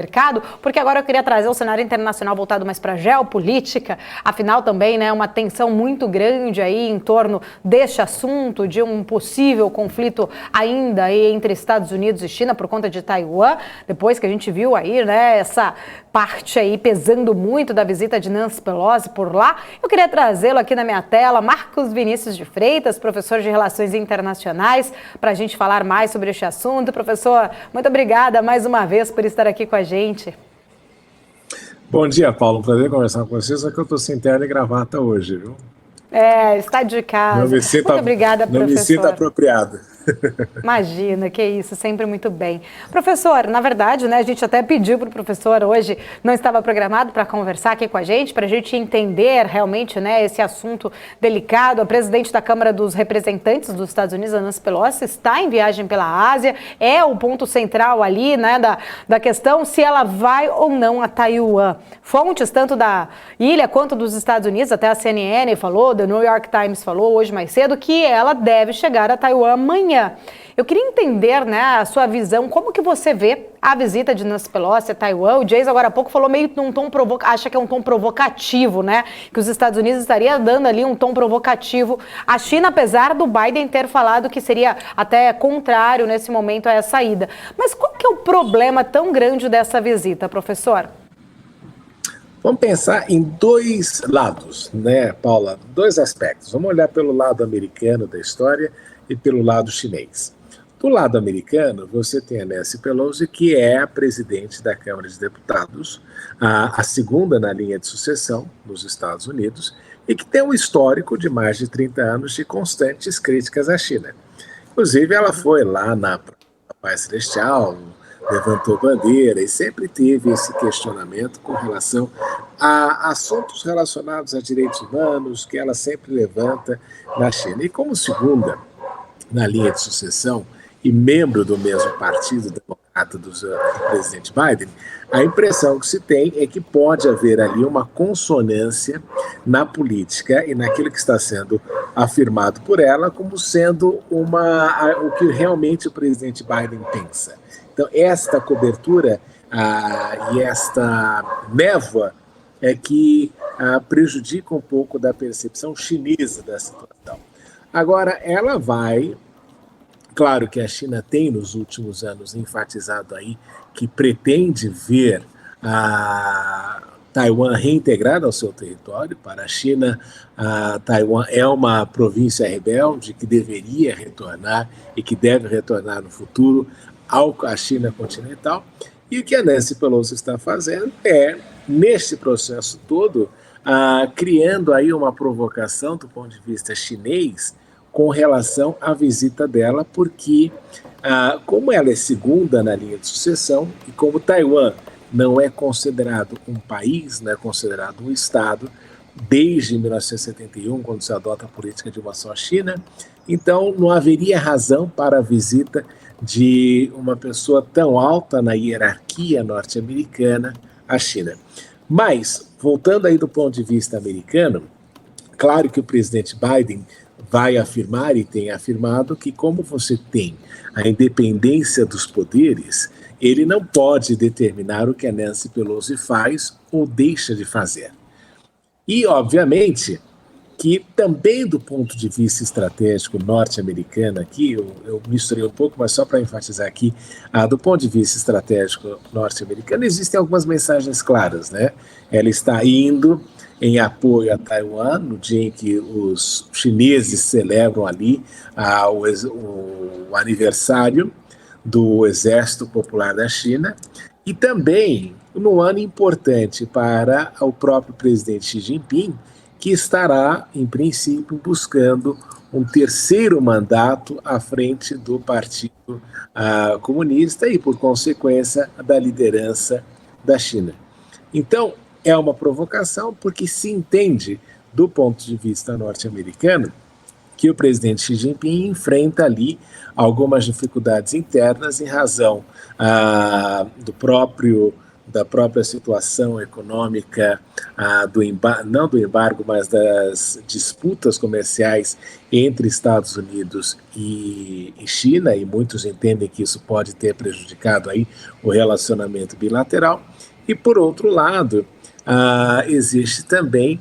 mercado, porque agora eu queria trazer o cenário internacional voltado mais para a geopolítica, afinal também, né, uma tensão muito grande aí em torno deste assunto, de um possível conflito ainda aí entre Estados Unidos e China por conta de Taiwan, depois que a gente viu aí, né, essa parte aí pesando muito da visita de Nancy Pelosi por lá. Eu queria trazê-lo aqui na minha tela, Marcos Vinícius de Freitas, professor de Relações Internacionais, para a gente falar mais sobre este assunto. Professor, muito obrigada mais uma vez por estar aqui com a gente. Bom dia, Paulo. Um prazer conversar com vocês, só que eu estou sem terno e gravata hoje, viu? Está de casa. Muito obrigada, professor. Não me sinto apropriado. Imagina, que isso, sempre muito bem. Professor, na verdade, né, a gente até pediu para o professor hoje, não estava programado para conversar aqui com a gente entender realmente, né, esse assunto delicado. A presidente da Câmara dos Representantes dos Estados Unidos, a Nancy Pelosi, está em viagem pela Ásia, é o ponto central ali, né, da questão se ela vai ou não a Taiwan. Fontes tanto da ilha quanto dos Estados Unidos, até a CNN falou, The New York Times falou hoje mais cedo que ela deve chegar a Taiwan amanhã. Eu queria entender, né, a sua visão, como que você vê a visita de Nancy Pelosi a Taiwan. O Jason agora há pouco falou meio num tom acha que é um tom provocativo, né, que os Estados Unidos estaria dando ali um tom provocativo à China, apesar do Biden ter falado que seria até contrário nesse momento a essa ida. Mas qual que é o problema tão grande dessa visita, professor? Vamos pensar em dois lados, né, Paula? Dois aspectos. Vamos olhar pelo lado americano da história e pelo lado chinês. Do lado americano, você tem a Nancy Pelosi, que é a presidente da Câmara de Deputados, a segunda na linha de sucessão nos Estados Unidos, e que tem um histórico de mais de 30 anos de constantes críticas à China. Inclusive, ela foi lá na Paz Celestial, levantou bandeira e sempre teve esse questionamento com relação a assuntos relacionados a direitos humanos, que ela sempre levanta na China. E como segunda na linha de sucessão e membro do mesmo partido democrata do presidente Biden, a impressão que se tem é que pode haver ali uma consonância na política e naquilo que está sendo afirmado por ela como sendo o que realmente o presidente Biden pensa. Então, esta cobertura e esta névoa é que prejudica um pouco da percepção chinesa da situação. Agora, ela vai... Claro que a China tem, nos últimos anos, enfatizado aí que pretende ver a Taiwan reintegrada ao seu território. Para a China, Taiwan é uma província rebelde que deveria retornar e que deve retornar no futuro à China continental. E o que a Nancy Pelosi está fazendo é, neste processo todo, criando aí uma provocação do ponto de vista chinês com relação à visita dela, porque como ela é segunda na linha de sucessão e como Taiwan não é considerado um país, não é considerado um Estado, desde 1971, quando se adota a política de uma só China, então não haveria razão para a visita de uma pessoa tão alta na hierarquia norte-americana à China. Mas, voltando aí do ponto de vista americano, claro que o presidente Biden vai afirmar e tem afirmado que como você tem a independência dos poderes, ele não pode determinar o que a Nancy Pelosi faz ou deixa de fazer. E, obviamente, que também do ponto de vista estratégico norte-americano aqui, eu misturei um pouco, mas só para enfatizar aqui, do ponto de vista estratégico norte-americano, existem algumas mensagens claras, né? Ela está indo em apoio a Taiwan, no dia em que os chineses celebram ali o aniversário do Exército Popular da China, e também num ano importante para o próprio presidente Xi Jinping, que estará, em princípio, buscando um terceiro mandato à frente do Partido Comunista e, por consequência, da liderança da China. Então, é uma provocação porque se entende, do ponto de vista norte-americano, que o presidente Xi Jinping enfrenta ali algumas dificuldades internas em razão do próprio da própria situação econômica, não do embargo, mas das disputas comerciais entre Estados Unidos e China, e muitos entendem que isso pode ter prejudicado aí o relacionamento bilateral. E, por outro lado, existe também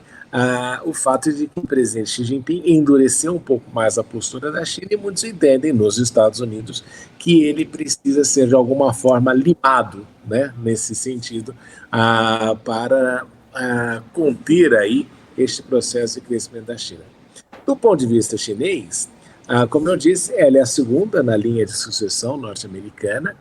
o fato de que o presidente Xi Jinping endureceu um pouco mais a postura da China, e muitos entendem nos Estados Unidos que ele precisa ser de alguma forma limado, né, nesse sentido, para conter aí este processo de crescimento da China. Do ponto de vista chinês, como eu disse, ela é a segunda na linha de sucessão norte-americana.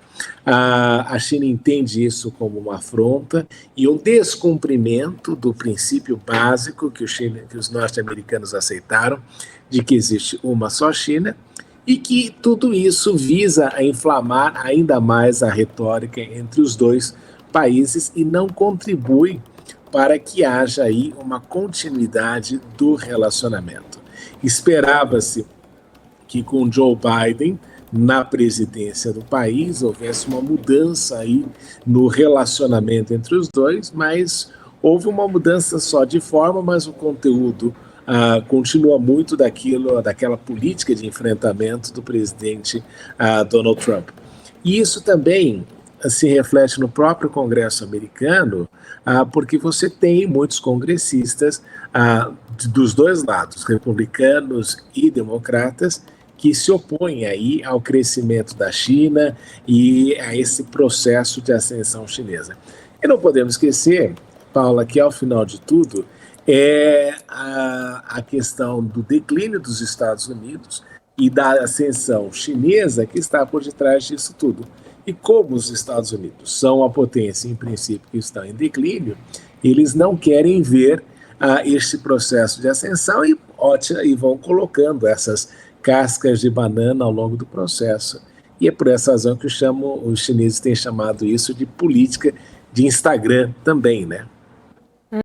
A China entende isso como uma afronta e um descumprimento do princípio básico que os norte-americanos aceitaram, de que existe uma só China, e que tudo isso visa a inflamar ainda mais a retórica entre os dois países e não contribui para que haja aí uma continuidade do relacionamento. Esperava-se que com Joe Biden na presidência do país houvesse uma mudança aí no relacionamento entre os dois, mas houve uma mudança só de forma, mas o conteúdo continua muito daquela política de enfrentamento do presidente Donald Trump. E isso também se reflete no próprio Congresso americano, porque você tem muitos congressistas dos dois lados, republicanos e democratas, que se opõem aí ao crescimento da China e a esse processo de ascensão chinesa. E não podemos esquecer, Paula, que ao final de tudo é a questão do declínio dos Estados Unidos e da ascensão chinesa que está por detrás disso tudo. E como os Estados Unidos são a potência, em princípio, que está em declínio, eles não querem ver este processo de ascensão e vão colocando essas cascas de banana ao longo do processo. E é por essa razão que os chineses têm chamado isso de política de Instagram também, né?